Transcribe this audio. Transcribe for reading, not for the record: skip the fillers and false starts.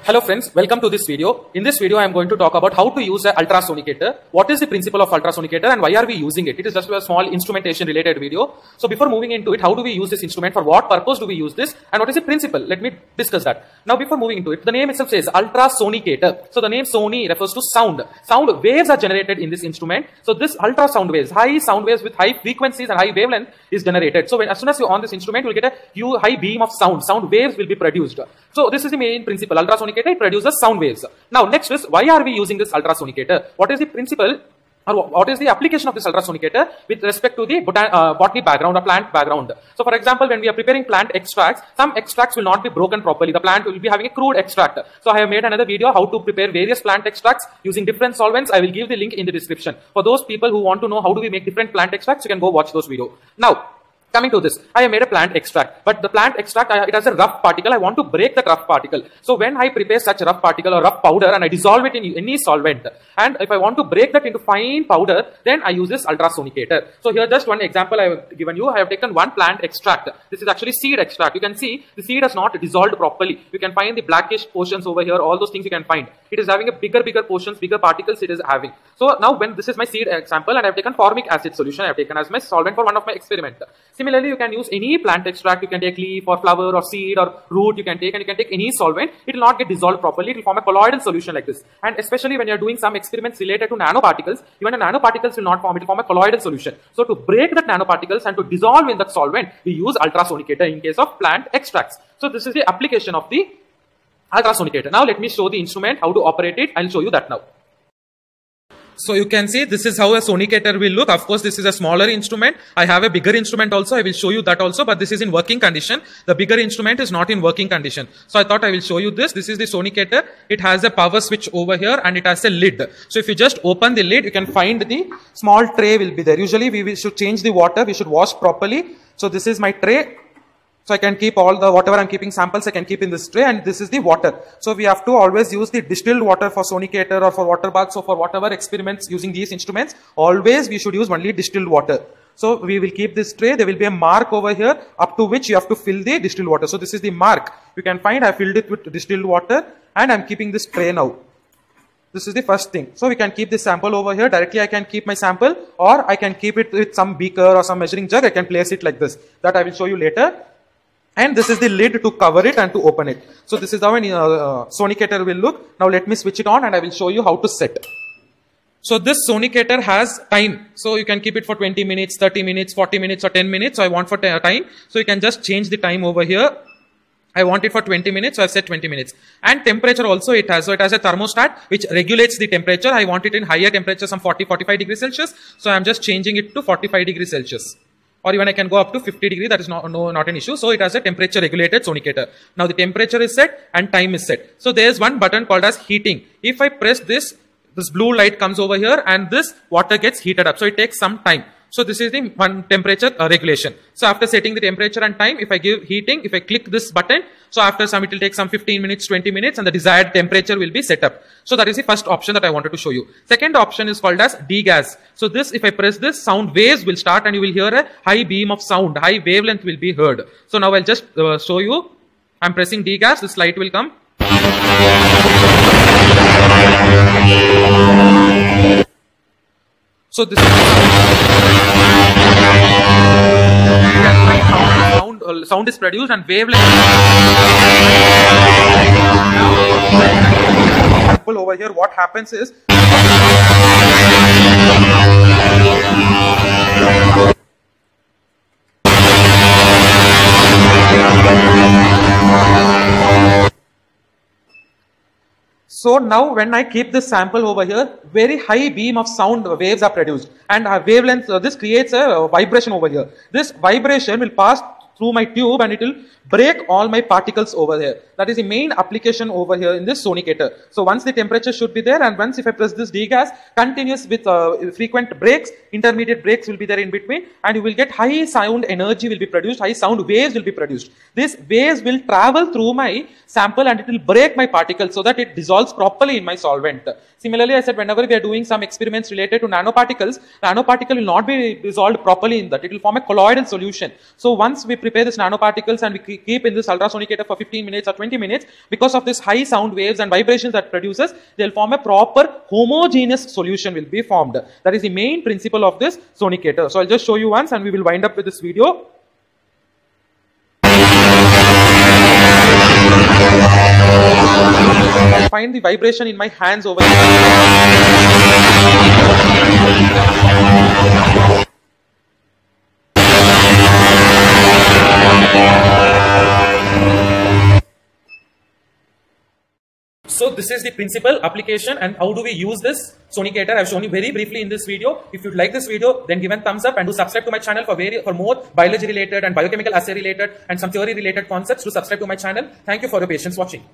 Hello friends, welcome to this video. In this video, I am going to talk about how to use an ultrasonicator. What is the principle of ultrasonicator and why are we using it? It is just a small instrumentation related video. So before moving into it, how do we use this instrument? For what purpose do we use this? And what is the principle? Let me discuss that. Now before moving into it, the name itself says ultrasonicator. So the name Sony refers to sound. Sound waves are generated in this instrument. So this ultrasound waves, high sound waves with high frequencies and high wavelength is generated. So as soon as you on this instrument, you will get a high beam of sound. Sound waves will be produced. So this is the main principle. Ultrasonicator, it produces sound waves. Now next is, why are we using this ultrasonicator? What is the principle or what is the application of this ultrasonicator with respect to the botany background or plant background? So for example, when we are preparing plant extracts, some extracts will not be broken properly. The plant will be having a crude extract. So I have made another video how to prepare various plant extracts using different solvents. I will give the link in the description. For those people who want to know how do we make different plant extracts, you can go watch those videos. Now, coming to this, I have made a plant extract, but the plant extract, it has a rough particle. I want to break that rough particle. So when I prepare such a rough particle or rough powder and I dissolve it in any solvent, and if I want to break that into fine powder, then I use this ultrasonicator. So here just one example I have given you. I have taken one plant extract. This is actually seed extract. You can see the seed has not dissolved properly. You can find the blackish portions over here. All those things you can find. It is having a bigger portions, bigger particles it is having. So now when this is my seed example and I have taken formic acid solution, I have taken as my solvent for one of my experiment. Similarly, you can use any plant extract. You can take leaf or flower or seed or root. You can take any solvent. It will not get dissolved properly. It will form a colloidal solution like this. And especially when you are doing some experiments related to nanoparticles, even the nanoparticles will not form. It will form a colloidal solution. So to break that nanoparticles and to dissolve in that solvent, we use ultrasonicator in case of plant extracts. So this is the application of the ultrasonicator. Now let me show the instrument, how to operate it. I'll show you that now. So you can see this is how a sonicator will look. Of course, this is a smaller instrument. I have a bigger instrument also. I will show you that also, but this is in working condition. The bigger instrument is not in working condition. So I thought I will show you this. This is the sonicator. It has a power switch over here and it has a lid. So if you just open the lid, you can find the small tray will be there. Usually we should change the water. We should wash properly. So this is my tray. So I can keep all the, whatever I'm keeping samples, I can keep in this tray, and this is the water. So we have to always use the distilled water for sonicator or for water bath. So for whatever experiments using these instruments, always we should use only distilled water. So we will keep this tray. There will be a mark over here up to which you have to fill the distilled water. So this is the mark. You can find I filled it with distilled water and I'm keeping this tray now. This is the first thing. So we can keep this sample over here. Directly I can keep my sample, or I can keep it with some beaker or some measuring jug. I can place it like this. That I will show you later. And this is the lid to cover it and to open it. So this is how an sonicator will look. Now let me switch it on and I will show you how to set. So this sonicator has time. So you can keep it for 20 minutes, 30 minutes, 40 minutes or 10 minutes. So I want for time. So you can just change the time over here. I want it for 20 minutes. So I've set 20 minutes. And temperature also it has. So it has a thermostat which regulates the temperature. I want it in higher temperature, some 40-45 degrees Celsius. So I'm just changing it to 45 degrees Celsius. Or even I can go up to 50 degrees, that is not an issue. So it has a temperature regulated sonicator. Now the temperature is set and time is set. So there is one button called as heating. If I press this blue light comes over here and this water gets heated up. So it takes some time. So this is the one temperature regulation. So after setting the temperature and time, if I give heating, if I click this button, so after some, it will take some 15 minutes, 20 minutes and the desired temperature will be set up. So that is the first option that I wanted to show you. Second option is called as degas. So this, if I press this, sound waves will start and you will hear a high beam of sound, high wavelength will be heard. So now I'll just show you. I'm pressing degas, this light will come. So this sound is produced and wavelength. Over here, what happens is so now when I keep this sample over here, very high beam of sound waves are produced and wavelength, this creates a vibration over here. This vibration will pass through my tube and it will break all my particles over here. That is the main application over here in this sonicator. So once the temperature should be there and once if I press this degas, continuous with frequent breaks, intermediate breaks will be there in between and you will get high sound energy will be produced, high sound waves will be produced. These waves will travel through my sample and it will break my particles so that it dissolves properly in my solvent. Similarly, I said whenever we are doing some experiments related to nanoparticles, nanoparticle will not be dissolved properly in that. It will form a colloidal solution. So once we prepare this nanoparticles and we keep in this ultrasonicator for 15 minutes or 20 minutes, because of this high sound waves and vibrations that produces, they'll form a proper homogeneous solution will be formed. That is the main principle of this sonicator. So I'll just show you once and we will wind up with this video. Find the vibration in my hands over here. So this is the principal application and how do we use this sonicator. I've shown you very briefly in this video. If you like this video, then give a thumbs up and do subscribe to my channel for more biology related and biochemical assay related and some theory related concepts. Do subscribe to my channel. Thank you for your patience watching.